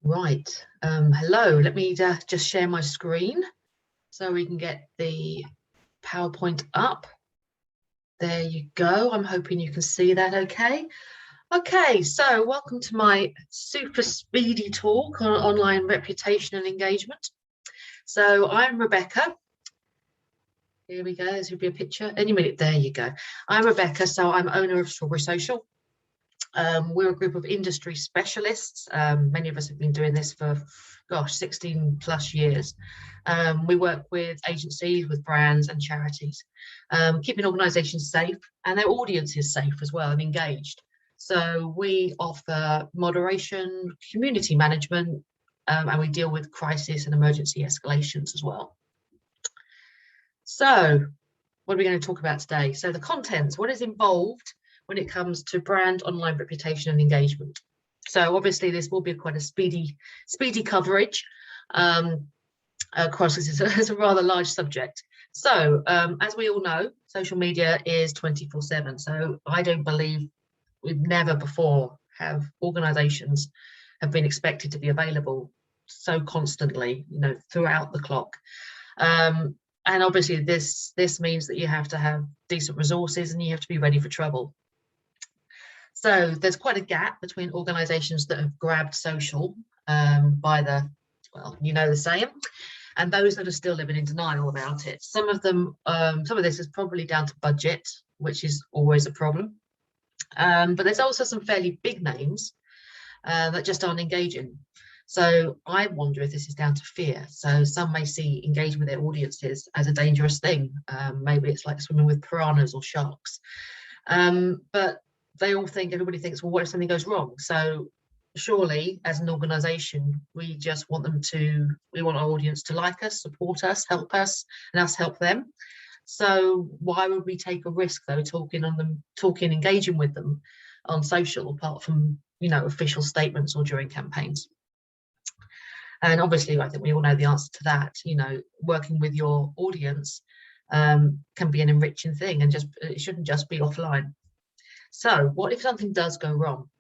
Right. Hello. Let me just share my screen so we can get the PowerPoint up. There you go. I'm hoping you can see that okay. Okay, so welcome to my super speedy talk on online reputation and engagement. So I'm Rebecca. Here we go. This would be a picture. Any minute. There you go. I'm Rebecca. So I'm owner of Strawberry Social. We're a group of industry specialists. Many of us have been doing this for, gosh, 16 plus years. We work with agencies, with brands and charities, keeping organisations safe and their audiences safe as well and engaged. So we offer moderation, community management, and we deal with crisis and emergency escalations as well. So what are we going to talk about today? So the contents, what is involved when it comes to brand online reputation and engagement. So obviously this will be quite a speedy coverage across this is a rather large subject. So as we all know, social media is 24/7. So I don't believe we've never before have organizations have been expected to be available so constantly, throughout the clock. And obviously this means that you have to have decent resources and you have to be ready for trouble. So there's quite a gap between organisations that have grabbed social by the, well, the saying, and those that are still living in denial about it. Some of them, some of this is probably down to budget, which is always a problem. But there's also some fairly big names that just aren't engaging. So I wonder if this is down to fear. So some may see engaging with their audiences as a dangerous thing. Maybe it's like swimming with piranhas or sharks. But everybody thinks, well, what if something goes wrong? So surely as an organization, we just want we want our audience to like us, support us, help us, and us help them. So why would we take a risk though, engaging with them on social, apart from, official statements or during campaigns? And obviously, I think we all know the answer to that. Working with your audience can be an enriching thing, and it shouldn't just be offline. So what if something does go wrong?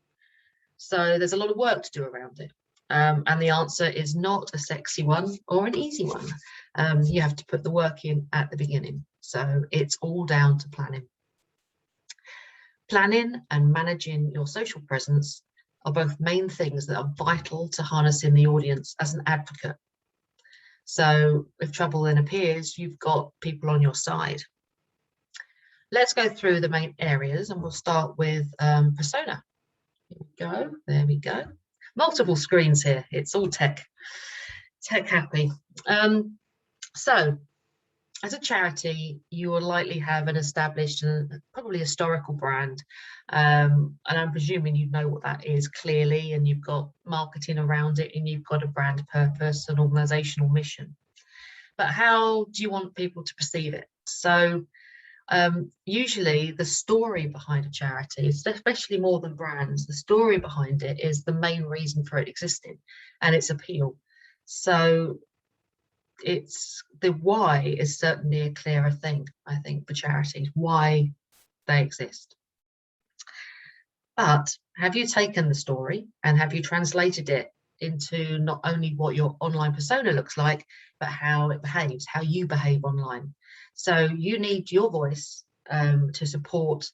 So there's a lot of work to do around it. And the answer is not a sexy one or an easy one. You have to put the work in at the beginning. So it's all down to planning. Planning and managing your social presence are both main things that are vital to harnessing the audience as an advocate. So if trouble then appears, you've got people on your side. Let's go through the main areas and we'll start with persona. Here we go. There we go. Multiple screens here. It's all tech happy. So as a charity, you will likely have an established and probably historical brand. And I'm presuming you know what that is clearly, and you've got marketing around it, and you've got a brand purpose, an organizational mission. But how do you want people to perceive it? So usually the story behind a charity, especially more than brands, the story behind it is the main reason for it existing and its appeal. So it's the why is certainly a clearer thing, I think, for charities, why they exist. But have you taken the story and have you translated it into not only what your online persona looks like, but how it behaves, how you behave online? So you need your voice to support,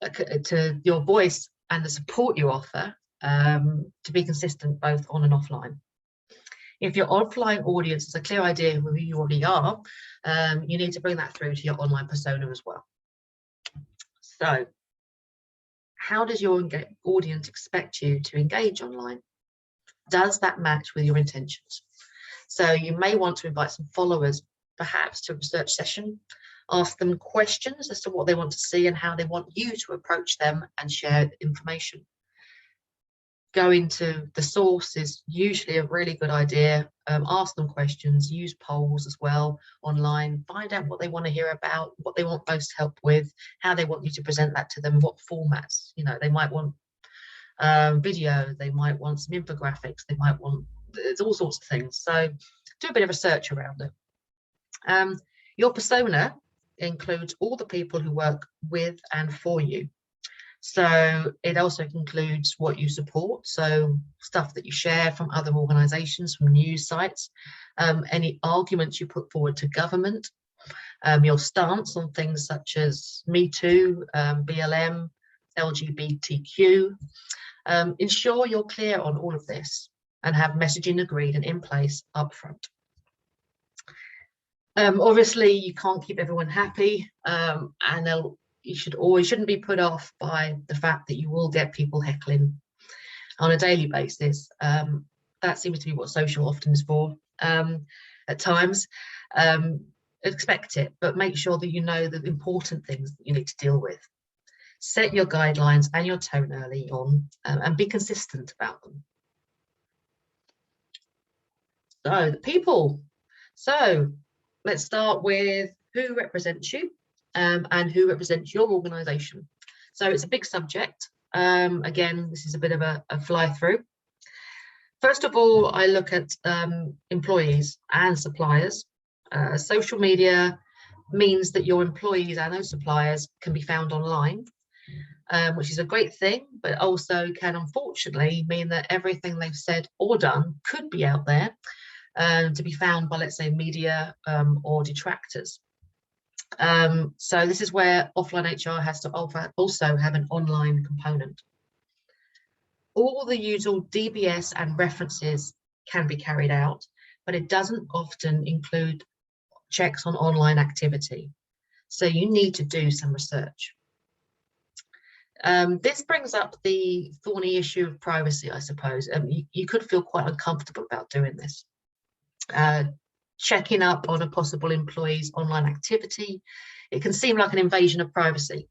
to your voice and the support you offer to be consistent both on and offline. If your offline audience has a clear idea of who you already are, you need to bring that through to your online persona as well. So how does your audience expect you to engage online? Does that match with your intentions? So you may want to invite some followers, perhaps to a research session, ask them questions as to what they want to see and how they want you to approach them and share information. Going to the source is usually a really good idea. Ask them questions, use polls as well online, find out what they want to hear about, what they want most help with, how they want you to present that to them, what formats. They might want video, they might want some infographics, they might want, there's all sorts of things. So do a bit of research around it. Your persona includes all the people who work with and for you. So it also includes what you support, so stuff that you share from other organisations, from news sites, any arguments you put forward to government, your stance on things such as Me Too, BLM, LGBTQ. Ensure you're clear on all of this and have messaging agreed and in place upfront. Obviously, you can't keep everyone happy, and you shouldn't be put off by the fact that you will get people heckling on a daily basis. That seems to be what social often is for at times. Expect it, but make sure that you know the important things that you need to deal with. Set your guidelines and your tone early on, and be consistent about them. So the people. So let's start with who represents you and who represents your organisation. So it's a big subject. Again, this is a bit of a fly through. First of all, I look at employees and suppliers. Social media means that your employees and those suppliers can be found online, which is a great thing, but also can unfortunately mean that everything they've said or done could be out there to be found by, let's say, media or detractors. So this is where offline HR has to also have an online component. All the usual DBS and references can be carried out, but it doesn't often include checks on online activity. So you need to do some research. This brings up the thorny issue of privacy, I suppose. You could feel quite uncomfortable about doing this. Checking up on a possible employee's online activity, it can seem like an invasion of privacy.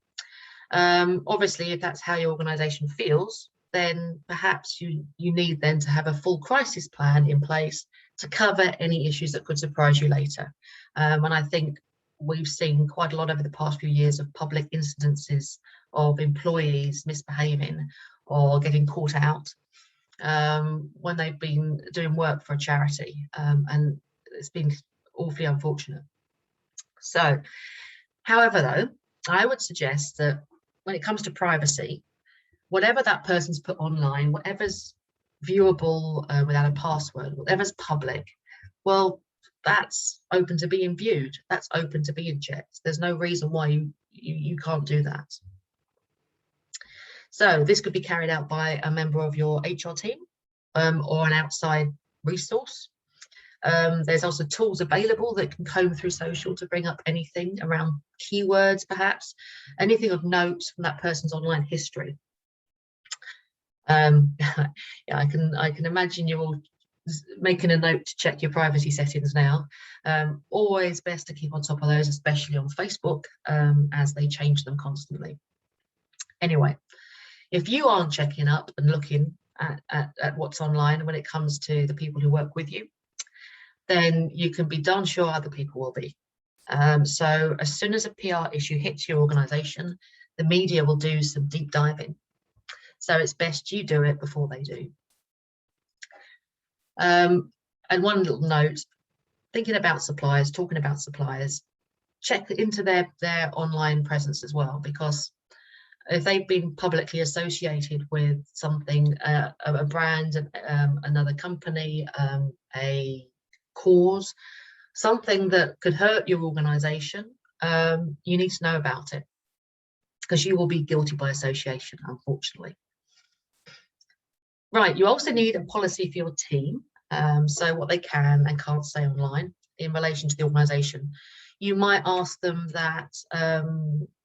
Obviously, if that's how your organisation feels, then perhaps you need then to have a full crisis plan in place to cover any issues that could surprise you later. And I think we've seen quite a lot over the past few years of public incidences of employees misbehaving or getting caught out when they've been doing work for a charity, and it's been awfully unfortunate. So, however, though, I would suggest that when it comes to privacy, whatever that person's put online, whatever's viewable without a password, whatever's public, well, that's open to being viewed. That's open to being checked. There's no reason why you can't do that. So this could be carried out by a member of your HR team or an outside resource. There's also tools available that can comb through social to bring up anything around keywords, perhaps, anything of note from that person's online history. Yeah, I can imagine you're all making a note to check your privacy settings now. Always best to keep on top of those, especially on Facebook, as they change them constantly. Anyway, if you aren't checking up and looking at what's online when it comes to the people who work with you, then you can be darn sure other people will be. So as soon as a PR issue hits your organisation, the media will do some deep diving. So it's best you do it before they do. And one little note, thinking about suppliers, talking about suppliers, check into their online presence as well, because if they've been publicly associated with something, a brand, another company, a cause, something that could hurt your organisation, you need to know about it, because you will be guilty by association, unfortunately. Right, you also need a policy for your team, so what they can and can't say online in relation to the organisation. You might ask them that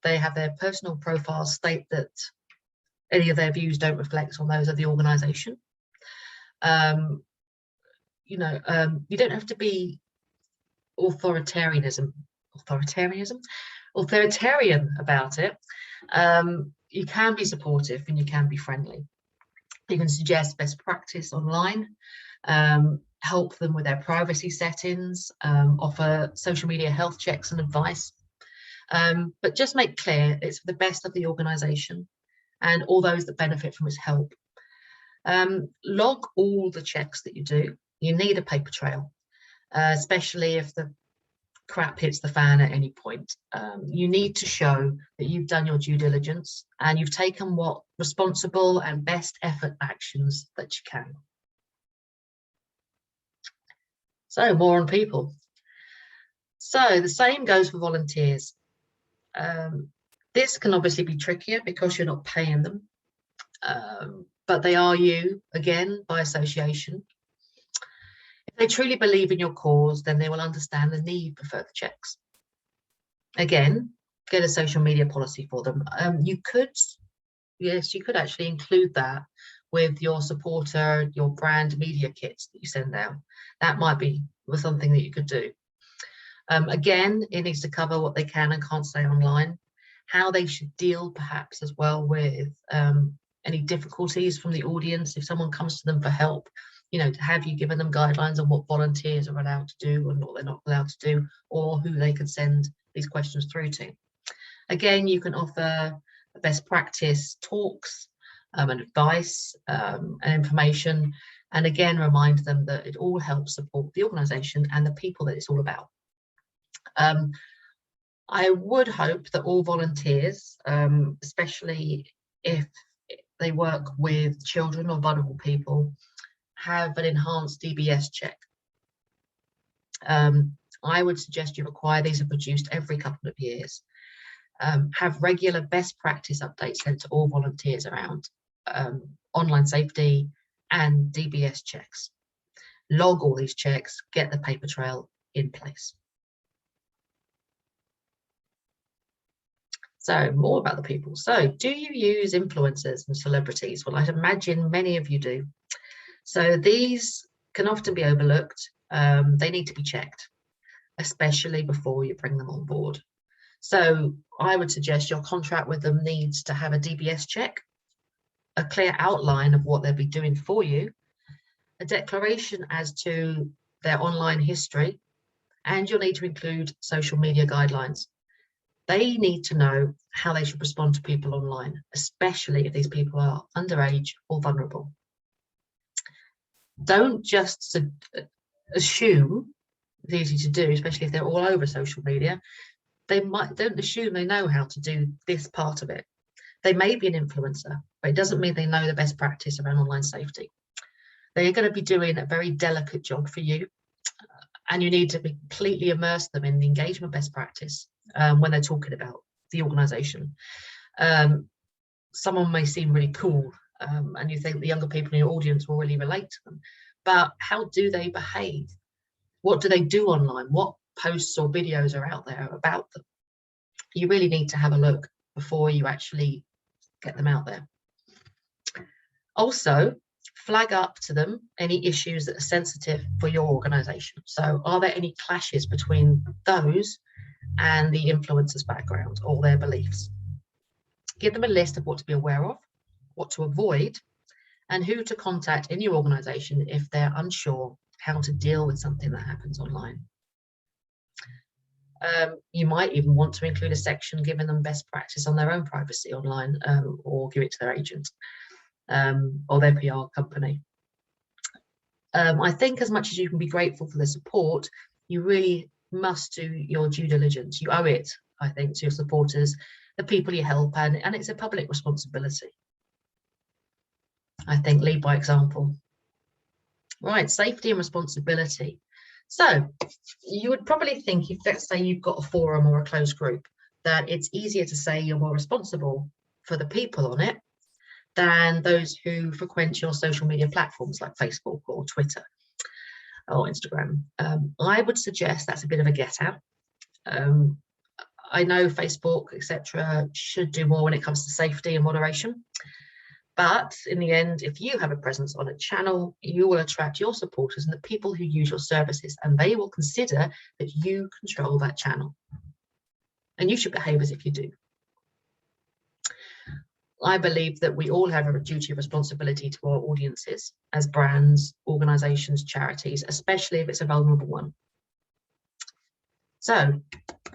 they have their personal profiles state that any of their views don't reflect on those of the organisation. You don't have to be authoritarian about it. You can be supportive and you can be friendly. You can suggest best practice online, help them with their privacy settings, offer social media health checks and advice. But just make clear it's for the best of the organisation and all those that benefit from its help. Log all the checks that you do. You need a paper trail, especially if the crap hits the fan at any point. You need to show that you've done your due diligence and you've taken what responsible and best effort actions that you can. So more on people. So the same goes for volunteers. This can obviously be trickier because you're not paying them, but they are you, again, by association. If they truly believe in your cause, then they will understand the need for further checks. Again, get a social media policy for them. You could actually include that with your supporter, your brand media kits that you send out. That might be something that you could do. Again, it needs to cover what they can and can't say online, how they should deal perhaps as well with any difficulties from the audience. If someone comes to them for help, you know, have you given them guidelines on what volunteers are allowed to do and what they're not allowed to do, or who they could send these questions through to. Again, you can offer best practice talks and advice and information, and again, remind them that it all helps support the organisation and the people that it's all about. I would hope that all volunteers, especially if they work with children or vulnerable people, have an enhanced DBS check. I would suggest you require these are produced every couple of years. Have regular best practice updates sent to all volunteers around online safety and DBS checks. Log all these checks, get the paper trail in place. So more about the people. So do you use influencers and celebrities? Well, I'd imagine many of you do. So these can often be overlooked. They need to be checked, especially before you bring them on board. So I would suggest your contract with them needs to have a DBS check, a clear outline of what they'll be doing for you, a declaration as to their online history, and you'll need to include social media guidelines. They need to know how they should respond to people online, especially if these people are underage or vulnerable. Don't just assume, it's easy to do, especially if they're all over social media. Don't assume they know how to do this part of it. They may be an influencer, but it doesn't mean they know the best practice around online safety. They're going to be doing a very delicate job for you, and you need to completely immerse them in the engagement best practice when they're talking about the organisation. Someone may seem really cool, and you think the younger people in your audience will really relate to them, but how do they behave? What do they do online? What posts or videos are out there about them? You really need to have a look before you actually get them out there. Also, flag up to them any issues that are sensitive for your organisation. So are there any clashes between those and the influencer's background or their beliefs? Give them a list of what to be aware of, what to avoid, and who to contact in your organisation if they're unsure how to deal with something that happens online. You might even want to include a section giving them best practice on their own privacy online, or give it to their agent or their PR company. I think as much as you can be grateful for the support, you really must do your due diligence. You owe it, I think, to your supporters, the people you help, and it's a public responsibility. I think lead by example. Right, safety and responsibility. So you would probably think, if let's say you've got a forum or a closed group, that it's easier to say you're more responsible for the people on it than those who frequent your social media platforms like Facebook or Twitter or Instagram. I would suggest that's a bit of a get out. I know Facebook, etc., should do more when it comes to safety and moderation. But in the end, if you have a presence on a channel, you will attract your supporters and the people who use your services, and they will consider that you control that channel. And you should behave as if you do. I believe that we all have a duty of responsibility to our audiences as brands, organisations, charities, especially if it's a vulnerable one. So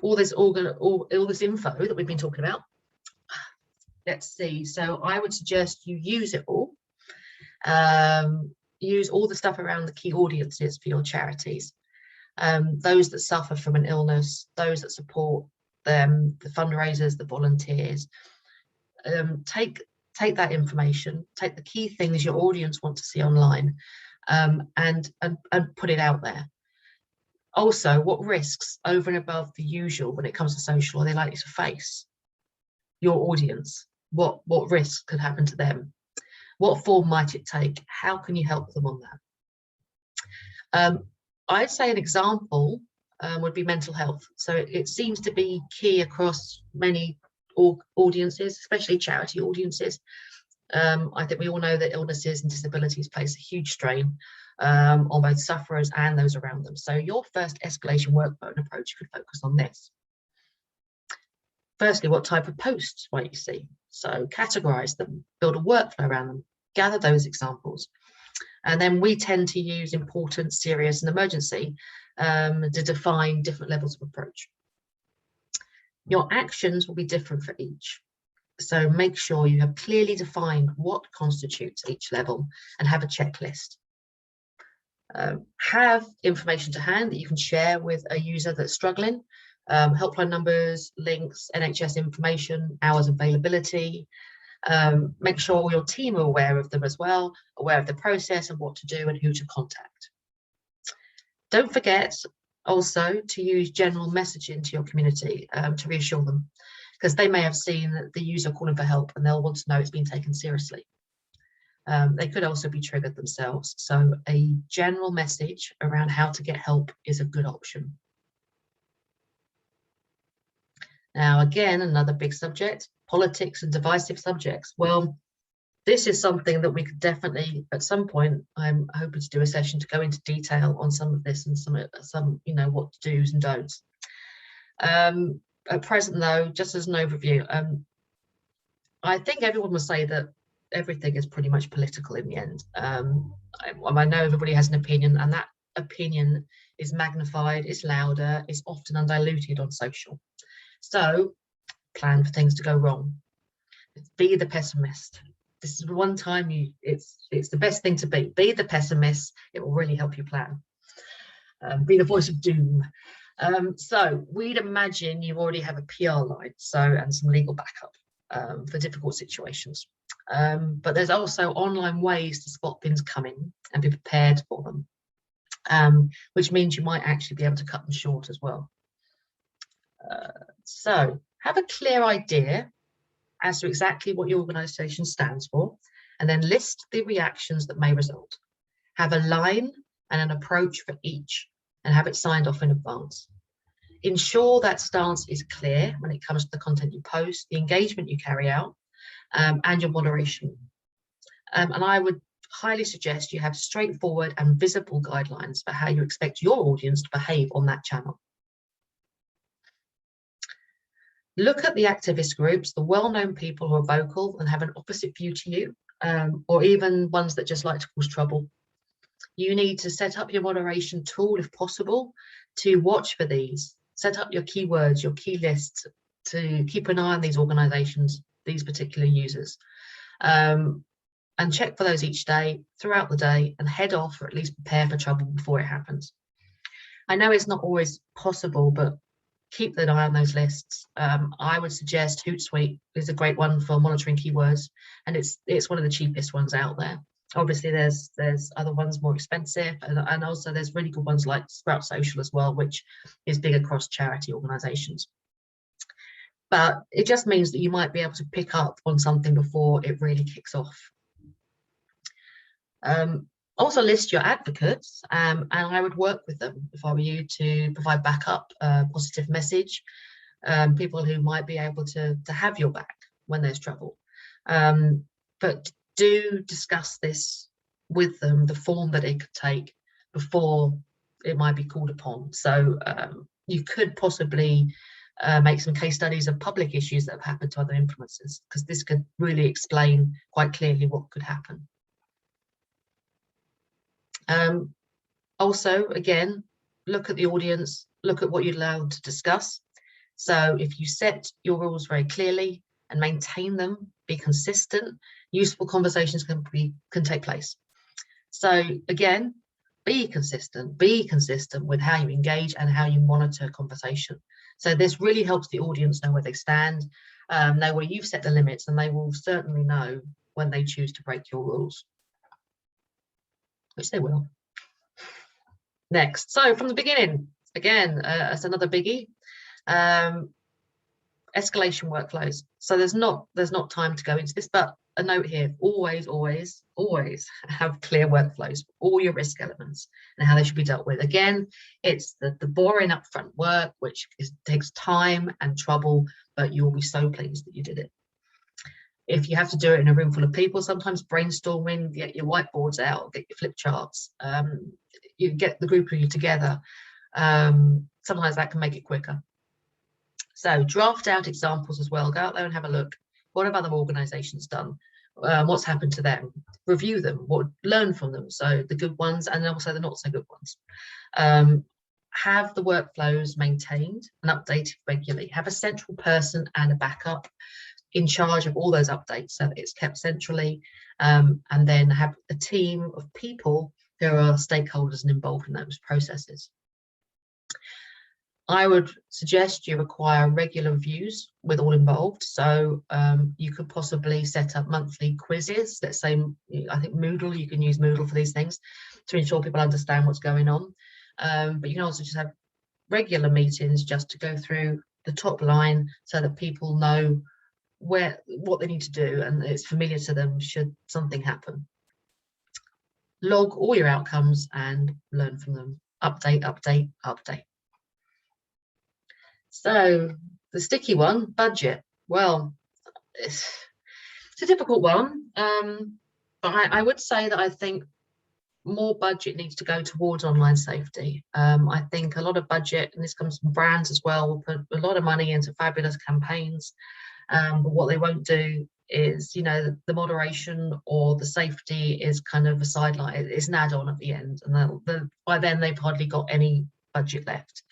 all this info that we've been talking about, let's see. So I would suggest you use it all. Use all the stuff around the key audiences for your charities. those that suffer from an illness, those that support them, the fundraisers, the volunteers. Take that information, take the key things your audience want to see online, and put it out there. Also, what risks over and above the usual when it comes to social are they likely to face? Your audience, what risks could happen to them? What form might it take? How can you help them on that? I'd say an example would be mental health. So it seems to be key across many audiences, especially charity audiences. I think we all know that illnesses and disabilities place a huge strain on both sufferers and those around them. So your first escalation workflow approach could focus on this. Firstly, what type of posts might you see? So categorize them, build a workflow around them, gather those examples. And then we tend to use important, serious, and emergency to define different levels of approach. Your actions will be different for each. So make sure you have clearly defined what constitutes each level and have a checklist. Have information to hand that you can share with a user that's struggling. Helpline numbers, links, NHS information, hours availability. Make sure your team are aware of them as well, aware of the process and what to do and who to contact. Don't forget also to use general messaging to your community to reassure them, because they may have seen the user calling for help and they'll want to know it's been taken seriously. They could also be triggered themselves. So a general message around how to get help is a good option. Now, again, another big subject, politics and divisive subjects. Well, this is something that we could definitely, at some point, I'm hoping to do a session to go into detail on some of this and some what do's and don'ts. At present, though, just as an overview, I think everyone will say that everything is pretty much political in the end. I know everybody has an opinion, and that opinion is magnified, it's louder, it's often undiluted on social. So plan for things to go wrong. Be the pessimist. This is one time it's the best thing to be. Be the pessimist. It will really help you plan. Be the voice of doom. So we'd imagine you already have a PR line, and some legal backup for difficult situations. But there's also online ways to spot things coming and be prepared for them, which means you might actually be able to cut them short as well. So have a clear idea as to exactly what your organisation stands for, and then list the reactions that may result. Have a line and an approach for each, and have it signed off in advance. Ensure that stance is clear when it comes to the content you post, the engagement you carry out, and your moderation. And I would highly suggest you have straightforward and visible guidelines for how you expect your audience to behave on that channel. Look at the activist groups, the well-known people who are vocal and have an opposite view to you, or even ones that just like to cause trouble. You need to set up your moderation tool, if possible, to watch for these. Set up your keywords, your key lists, to keep an eye on these organisations, these particular users, and check for those each day, throughout the day, and head off, or at least prepare for trouble before it happens. I know it's not always possible, but keep an eye on those lists. I would suggest Hootsuite is a great one for monitoring keywords, and it's one of the cheapest ones out there. Obviously, there's other ones more expensive, and also there's really good ones like Sprout Social as well, which is big across charity organisations. But it just means that you might be able to pick up on something before it really kicks off. Also list your advocates, and I would work with them if I were you to provide backup, positive message, people who might be able to have your back when there's trouble. But do discuss this with them, the form that it could take before it might be called upon. So you could possibly make some case studies of public issues that have happened to other influencers, because this could really explain quite clearly what could happen. Also, again, look at the audience, look at what you're allowed to discuss. So if you set your rules very clearly and maintain them, be consistent, useful conversations can take place. So again, be consistent with how you engage and how you monitor conversation. So this really helps the audience know where they stand, know where you've set the limits, and they will certainly know when they choose to break your rules, which they will. Next, so from the beginning, again, that's another biggie. Escalation workflows. So there's not time to go into this, but a note here: always have clear workflows for all your risk elements and how they should be dealt with. Again, it's the boring upfront work, which takes time and trouble, but you'll be so pleased that you did it. If you have to do it in a room full of people, sometimes brainstorming, get your whiteboards out, get your flip charts, you get the group of you together. Sometimes that can make it quicker. So draft out examples as well. Go out there and have a look. What have other organizations done? What's happened to them? Review them, learn from them. So the good ones and also the not so good ones. Have the workflows maintained and updated regularly. Have a central person and a backup in charge of all those updates so that it's kept centrally, and then have a team of people who are stakeholders and involved in those processes. I would suggest you require regular reviews with all involved. So you could possibly set up monthly quizzes. Let's say, I think Moodle, you can use Moodle for these things to ensure people understand what's going on. But you can also just have regular meetings just to go through the top line so that people know what they need to do and it's familiar to them should something happen. Log all your outcomes and learn from them. Update, update, update. So the sticky one, budget. Well, it's a difficult one, but I would say that I think more budget needs to go towards online safety. I think a lot of budget, and this comes from brands as well, will put a lot of money into fabulous campaigns, but what they won't do is, you know, the moderation or the safety is kind of a sideline. It's an add-on at the end, and by then they've hardly got any budget left.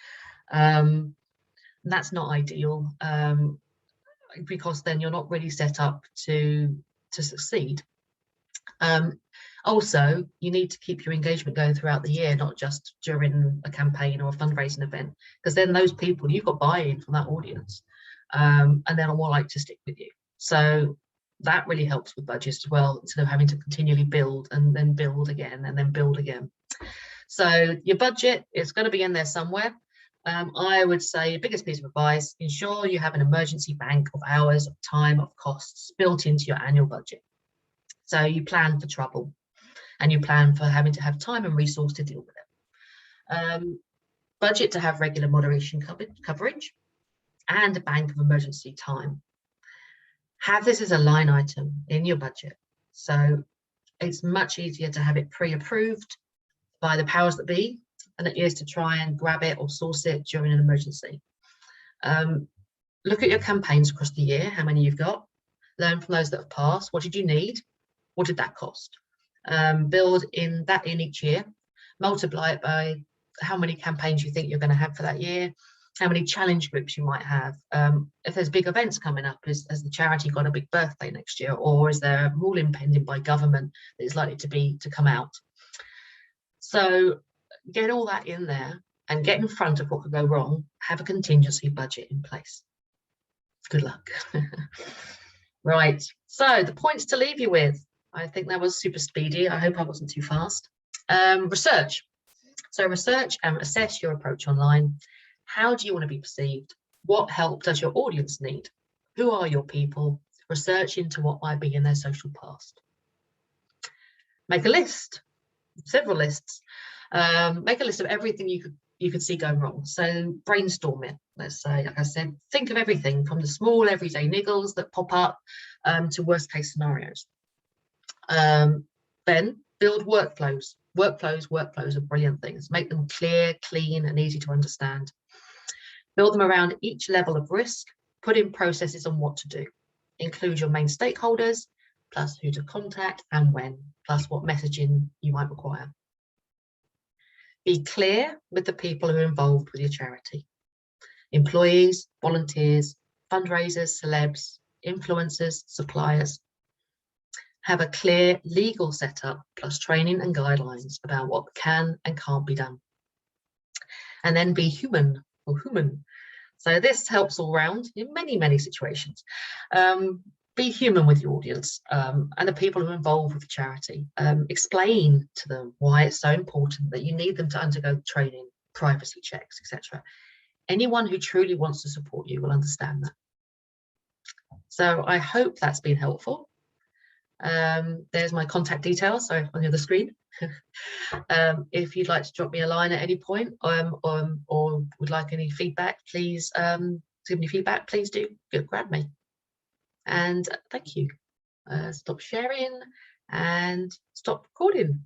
That's not ideal, because then you're not really set up to succeed. Also, you need to keep your engagement going throughout the year, not just during a campaign or a fundraising event, because then those people, you've got buy-in from that audience, and they're more likely to stick with you. So that really helps with budgets as well, instead of having to continually build and then build again and then build again. So your budget is going to be in there somewhere. I would say your biggest piece of advice: ensure you have an emergency bank of hours, of time, of costs built into your annual budget. So you plan for trouble and you plan for having to have time and resource to deal with it. Budget to have regular moderation coverage and a bank of emergency time. Have this as a line item in your budget. So it's much easier to have it pre-approved by the powers that be than it is to try and grab it or source it during an emergency. Look at your campaigns across the year, how many you've got, learn from those that have passed. What did you need? What did that cost? Build in that in each year, multiply it by how many campaigns you think you're going to have for that year, how many challenge groups you might have. If there's big events coming up, has the charity got a big birthday next year, or is there a rule impending by government that is likely to come out? So get all that in there and get in front of what could go wrong. Have a contingency budget in place. Good luck. Right, so the points to leave you with. I think that was super speedy. I hope I wasn't too fast. Research. So research and assess your approach online. How do you want to be perceived? What help does your audience need? Who are your people? Research into what might be in their social past. Make a list, several lists. Make a list of everything you could see going wrong. So brainstorm it. Let's say, like I said, think of everything from the small everyday niggles that pop up to worst case scenarios. Then build workflows. Workflows are brilliant things. Make them clear, clean, and easy to understand. Build them around each level of risk. Put in processes on what to do. Include your main stakeholders, plus who to contact and when, plus what messaging you might require. Be clear with the people who are involved with your charity. Employees, volunteers, fundraisers, celebs, influencers, suppliers. have a clear legal setup plus training and guidelines about what can and can't be done. And then be human or human. So this helps all round in many, many situations. Be human with your audience and the people who are involved with the charity. Explain to them why it's so important that you need them to undergo training, privacy checks, etc. Anyone who truly wants to support you will understand that. So I hope that's been helpful. There's my contact details, so on the other screen. If you'd like to drop me a line at any point or would like any feedback, please give me feedback, please do grab me. And thank you. Stop sharing and stop recording.